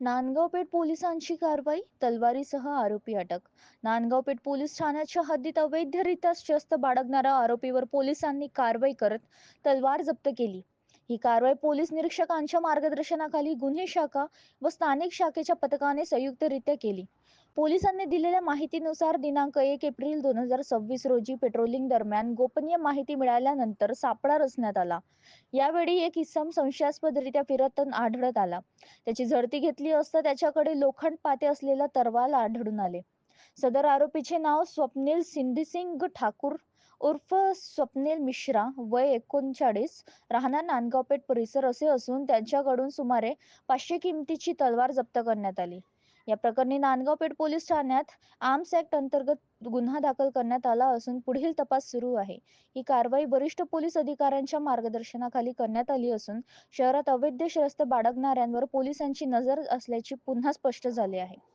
नांदगाव पेठ पोलिसांची कारवाई, तलवारीसह आरोपी अटक. नांदगाव पेठ पोलीस ठाण्याच्या हद्दीत अवैधरित्या शस्त्र बाळगणाऱ्या आरोपीवर पोलिसांनी कारवाई करत तलवार जप्त केली. ही कारवाई पोलीस निरीक्षकांच्या मार्गदर्शनाखाली गुन्हे शाखा व स्थानिक शाखेच्या पथकाने संयुक्तरित्या केली. पोलिसांनी दिलेल्या माहितीनुसार दिनांक 1 एप्रिल 2026 रोजी पेट्रोलिंग दरम्यान गोपनीय माहिती मिळाल्यानंतर सापळा रचण्यात आला. यावेळी एक इसम संशयास्पदरित्या फिरत आढळत आला. त्याची झडती घेतली असता त्याच्याकडे लोखंड पाते असलेला तरवाल आढळून आले. सदर आरोपीचे नाव स्वप्नील सिंधीसिंग ठाकूर उर्फ स्वप्नील मिश्रा, वय 39, राहणार नांदगाव पेठ परिसर असे असून त्यांच्याकडून सुमारे 500 किमतीची तलवार जप्त करण्यात आली. या प्रकरणी नांदगाव पेठ पोलीस ठाण्यात आर्म्स ऍक्ट अंतर्गत गुन्हा दाखल करण्यात आला असून पुढील तपास सुरू आहे. ही कारवाई वरिष्ठ पोलीस अधिकाऱ्यांच्या मार्गदर्शनाखाली करण्यात आली असून शहरात अवैध शस्त्र बाळगणाऱ्यांवर पोलिसांची नजर असल्याचे पुन्हा स्पष्ट झाले आहे.